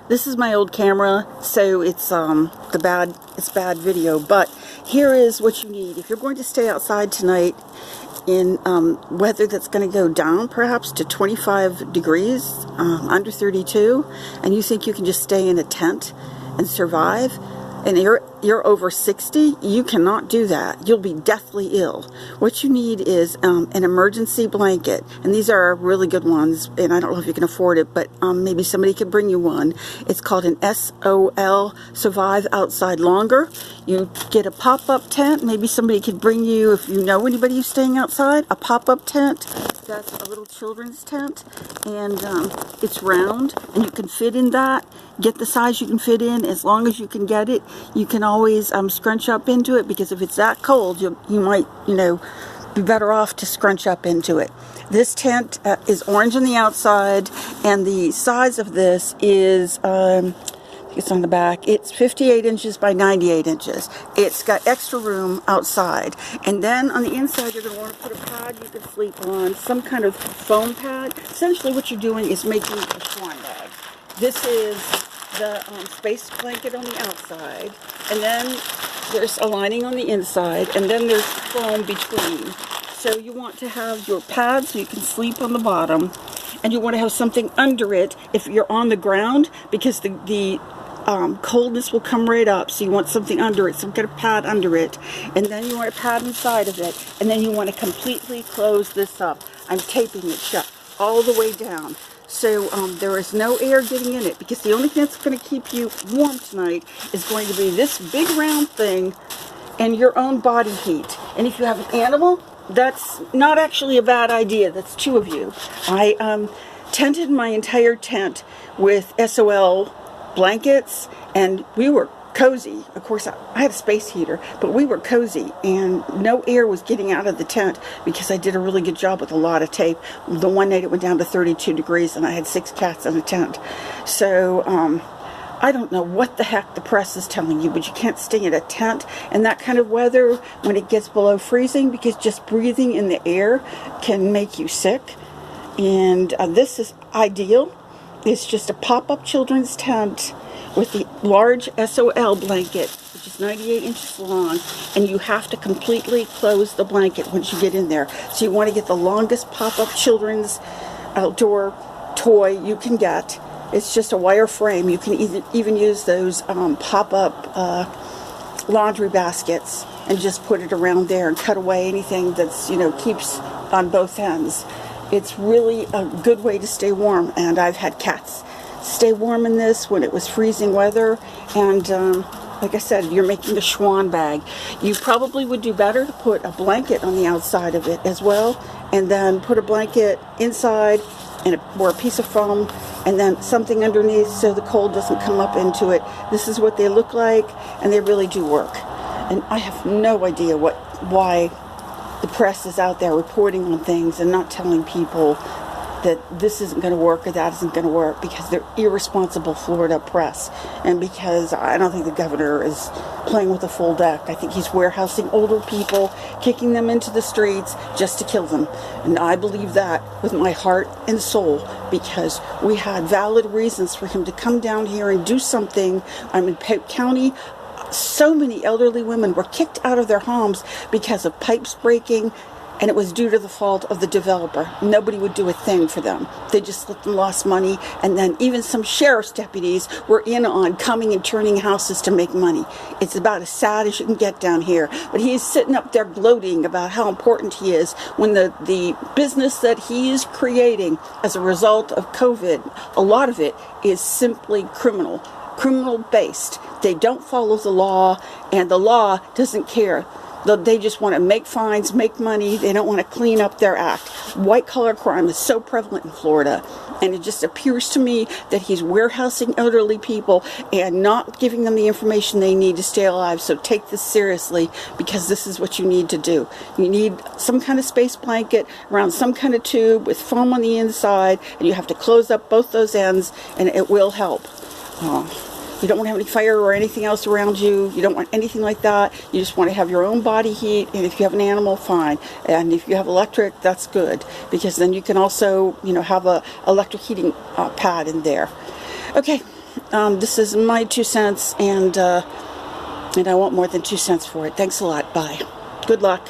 This is my old camera, so it's bad video, but here is what you need. If you're going to stay outside tonight in weather that's going to go down perhaps to 25 degrees, under 32, and you think you can just stay in a tent and survive, and you're over 60, you cannot do that. You'll be deathly ill. What you need is an emergency blanket, and these are really good ones, and I don't know if you can afford it, but maybe somebody could bring you one. It's called an SOL, Survive Outside Longer. You get a pop-up tent. Maybe somebody could bring you, if you know anybody who's staying outside, a pop-up tent. That's a little children's tent, and it's round, and you can fit in that. Get the size you can fit in as long as you can get it. You can always scrunch up into it, because if it's that cold, you might, be better off to scrunch up into it. This tent is orange on the outside, and the size of this is, it's on the back, it's 58 inches by 98 inches. It's got extra room outside. And then on the inside, you're going to want to put a pad you can sleep on, some kind of foam pad. Essentially what you're doing is making a swan bag. This is the space blanket on the outside, and then there's a lining on the inside, and then there's foam between. So you want to have your pad so you can sleep on the bottom, and you want to have something under it if you're on the ground, because the coldness will come right up. So you want something under it, some kind of pad under it, and then you want a pad inside of it, and then you want to completely close this up. I'm taping it shut all the way down. So there is no air getting in it, because the only thing that's going to keep you warm tonight is going to be this big round thing and your own body heat. And if you have an animal, that's not actually a bad idea. That's two of you. I tented my entire tent with SOL blankets, and we were cozy. Of course, I had a space heater, but we were cozy, and no air was getting out of the tent because I did a really good job with a lot of tape. The one night it went down to 32 degrees, and I had 6 cats in a tent. So I don't know what the heck the press is telling you, but you can't stay in a tent in that kind of weather when it gets below freezing, because just breathing in the air can make you sick. And this is ideal. It's just a pop-up children's tent with the large SOL blanket, which is 98 inches long, and you have to completely close the blanket once you get in there. So you want to get the longest pop-up children's outdoor toy you can get. It's just a wire frame. You can even use those pop-up laundry baskets and just put it around there and cut away anything that's, keeps on both ends. It's really a good way to stay warm, and I've had cats stay warm in this when it was freezing weather. And like I said, you're making a swan bag. You probably would do better to put a blanket on the outside of it as well, and then put a blanket inside or a piece of foam, and then something underneath so the cold doesn't come up into it. This is what they look like, and they really do work. And I have no idea why the press is out there reporting on things and not telling people that this isn't going to work or that isn't going to work, because they're irresponsible Florida press, and because I don't think the governor is playing with a full deck. I think he's warehousing older people, kicking them into the streets just to kill them. And I believe that with my heart and soul, because we had valid reasons for him to come down here and do something. I'm in Polk County. So many elderly women were kicked out of their homes because of pipes breaking, and it was due to the fault of the developer. Nobody would do a thing for them. They just let them lost money, and then even some sheriff's deputies were in on coming and turning houses to make money. It's about as sad as you can get down here. But he's sitting up there gloating about how important he is, when the business that he is creating as a result of COVID, a lot of it is simply criminal based. They don't follow the law, and the law doesn't care. They just want to make fines, make money. They don't want to clean up their act. White-collar crime is so prevalent in Florida, and it just appears to me that he's warehousing elderly people and not giving them the information they need to stay alive. So take this seriously, because this is what you need to do. You need some kind of space blanket around some kind of tube with foam on the inside, and you have to close up both those ends, and it will help. You don't want to have any fire or anything else around you. You don't want anything like that. You just want to have your own body heat, and if you have an animal, fine. And if you have electric, that's good, because then you can also, have a electric heating pad in there. Okay, This is my 2 cents, and I want more than 2 cents for it. Thanks a lot. Bye. Good luck.